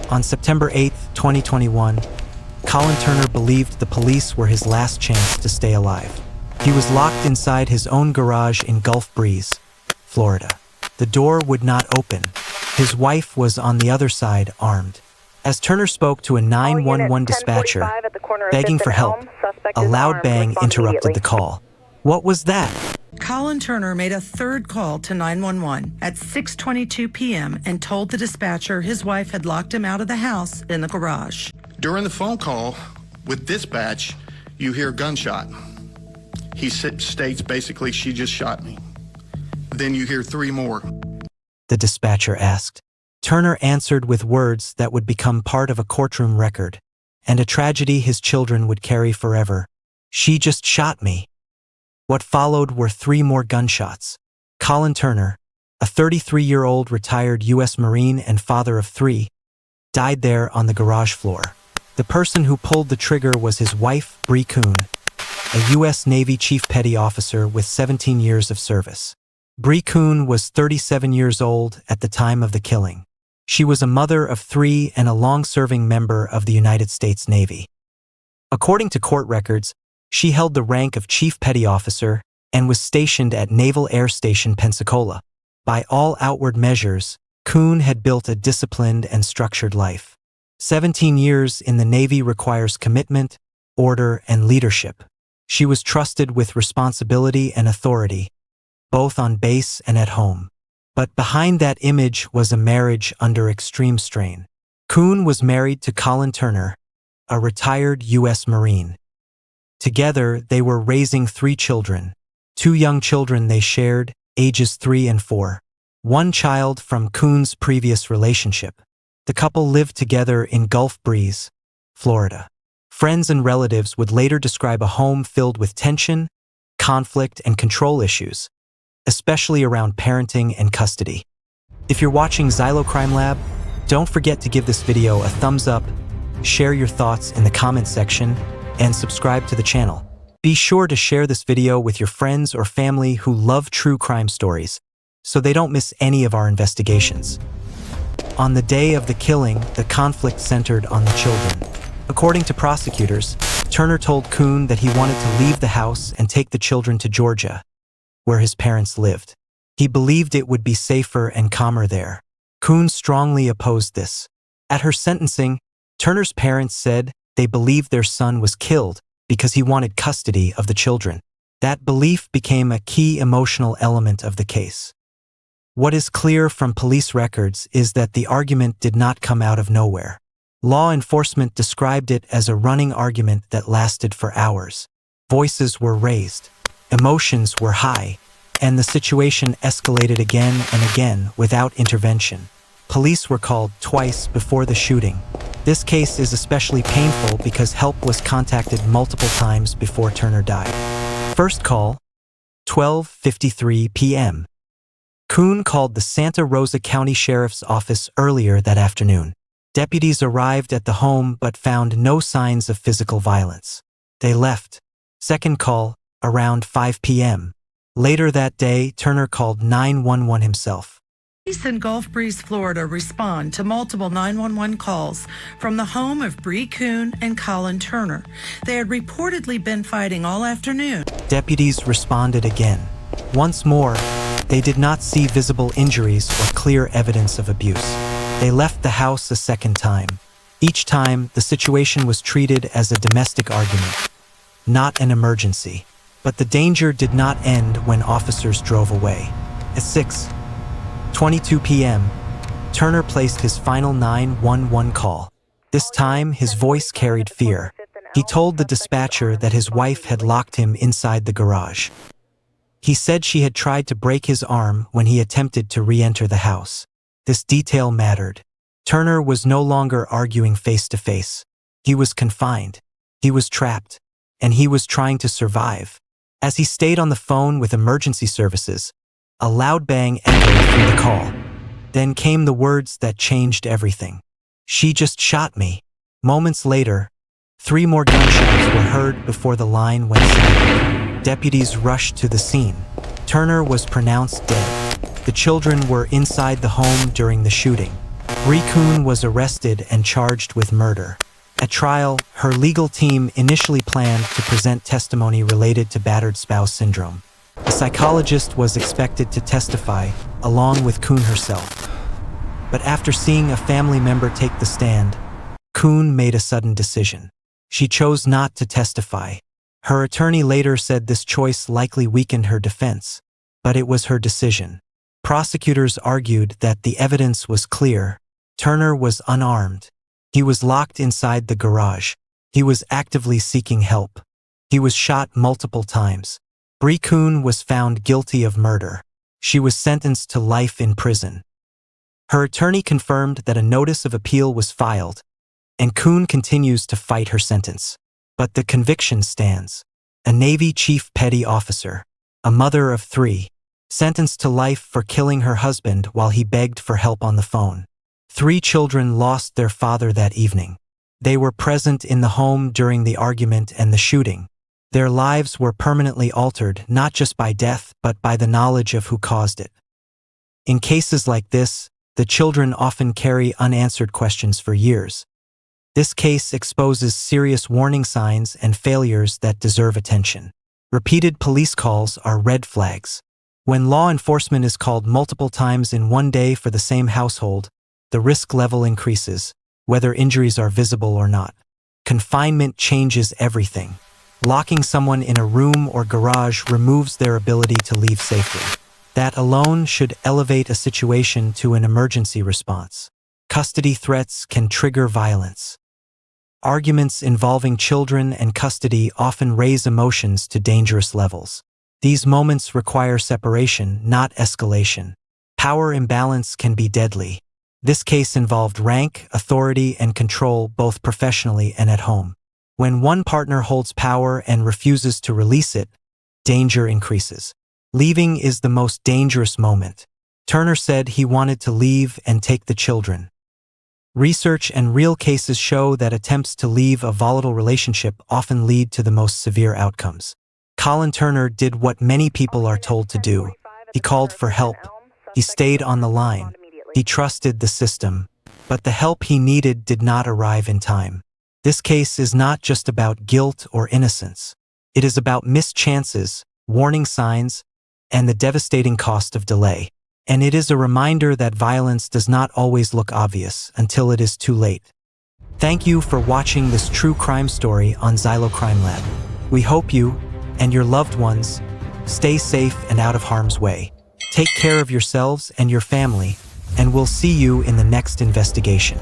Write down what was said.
On September 8, 2021, Colin Turner believed the police were his last chance to stay alive. He was locked inside his own garage in Gulf Breeze, Florida. The door would not open. His wife was on the other side, armed. As Turner spoke to a 911 dispatcher, begging for help, a loud bang interrupted the call. What was that? Colin Turner made a third call to 911 at 6:22 p.m. and told the dispatcher his wife had locked him out of the house in the garage. During the phone call with dispatch, you hear a gunshot. He states basically, she just shot me. Then you hear 3 more. The dispatcher asked. Turner answered with words that would become part of a courtroom record, and a tragedy his children would carry forever. She just shot me. What followed were 3 more gunshots. Colin Turner, a 33-year-old retired U.S. Marine and father of 3, died there on the garage floor. The person who pulled the trigger was his wife, Bree Kuhn, a U.S. Navy Chief Petty Officer with 17 years of service. Bree Kuhn was 37 years old at the time of the killing. She was a mother of 3 and a long-serving member of the United States Navy. According to court records, she held the rank of Chief Petty Officer and was stationed at Naval Air Station Pensacola. By all outward measures, Kuhn had built a disciplined and structured life. 17 years in the Navy requires commitment, order, and leadership. She was trusted with responsibility and authority, both on base and at home. But behind that image was a marriage under extreme strain. Kuhn was married to Colin Turner, a retired U.S. Marine. Together, they were raising 3 children. 2 young children they shared, ages 3 and 4. 1 child from Kuhn's previous relationship. The couple lived together in Gulf Breeze, Florida. Friends and relatives would later describe a home filled with tension, conflict, and control issues, especially around parenting and custody. If you're watching Xylo Crime Lab, don't forget to give this video a thumbs up, share your thoughts in the comments section, and subscribe to the channel. Be sure to share this video with your friends or family who love true crime stories, so they don't miss any of our investigations. On the day of the killing, the conflict centered on the children. According to prosecutors, Turner told Kuhn that he wanted to leave the house and take the children to Georgia, where his parents lived. He believed it would be safer and calmer there. Kuhn strongly opposed this. At her sentencing, Turner's parents said they believed their son was killed because he wanted custody of the children. That belief became a key emotional element of the case. What is clear from police records is that the argument did not come out of nowhere. Law enforcement described it as a running argument that lasted for hours. Voices were raised, emotions were high, and the situation escalated again and again without intervention. Police were called twice before the shooting. This case is especially painful because help was contacted multiple times before Turner died. First call, 12:53 p.m. Kuhn called the Santa Rosa County Sheriff's Office earlier that afternoon. Deputies arrived at the home but found no signs of physical violence. They left. Second call, around 5 p.m. Later that day, Turner called 911 himself. Police in Gulf Breeze, Florida respond to multiple 911 calls from the home of Bree Kuhn and Colin Turner. They had reportedly been fighting all afternoon. Deputies responded again. Once more, they did not see visible injuries or clear evidence of abuse. They left the house a second time. Each time, the situation was treated as a domestic argument, not an emergency. But the danger did not end when officers drove away. At 6:22 p.m., Turner placed his final 911 call. This time, his voice carried fear. He told the dispatcher that his wife had locked him inside the garage. He said she had tried to break his arm when he attempted to re-enter the house. This detail mattered. Turner was no longer arguing face-to-face. He was confined. He was trapped. And he was trying to survive. As he stayed on the phone with emergency services, a loud bang echoed through the call. Then came the words that changed everything. She just shot me. Moments later, 3 more gunshots were heard before the line went silent. Deputies rushed to the scene. Turner was pronounced dead. The children were inside the home during the shooting. Bree Kuhn was arrested and charged with murder. At trial, her legal team initially planned to present testimony related to battered spouse syndrome. A psychologist was expected to testify, along with Kuhn herself. But after seeing a family member take the stand, Kuhn made a sudden decision. She chose not to testify. Her attorney later said this choice likely weakened her defense, but it was her decision. Prosecutors argued that the evidence was clear. Turner was unarmed. He was locked inside the garage. He was actively seeking help. He was shot multiple times. Bree Kuhn was found guilty of murder. She was sentenced to life in prison. Her attorney confirmed that a notice of appeal was filed, and Kuhn continues to fight her sentence. But the conviction stands. A Navy chief petty officer, a mother of 3, sentenced to life for killing her husband while he begged for help on the phone. 3 children lost their father that evening. They were present in the home during the argument and the shooting. Their lives were permanently altered not just by death but by the knowledge of who caused it. In cases like this, the children often carry unanswered questions for years. This case exposes serious warning signs and failures that deserve attention. Repeated police calls are red flags. When law enforcement is called multiple times in one day for the same household, the risk level increases, whether injuries are visible or not. Confinement changes everything. Locking someone in a room or garage removes their ability to leave safely. That alone should elevate a situation to an emergency response. Custody threats can trigger violence. Arguments involving children and custody often raise emotions to dangerous levels. These moments require separation, not escalation. Power imbalance can be deadly. This case involved rank, authority, and control both professionally and at home. When one partner holds power and refuses to release it, danger increases. Leaving is the most dangerous moment. Turner said he wanted to leave and take the children. Research and real cases show that attempts to leave a volatile relationship often lead to the most severe outcomes. Colin Turner did what many people are told to do. He called for help. He stayed on the line. He trusted the system, but the help he needed did not arrive in time. This case is not just about guilt or innocence. It is about missed chances, warning signs, and the devastating cost of delay. And it is a reminder that violence does not always look obvious until it is too late. Thank you for watching this true crime story on Xylo Crime Lab. We hope you, and your loved ones, stay safe and out of harm's way. Take care of yourselves and your family, and we'll see you in the next investigation.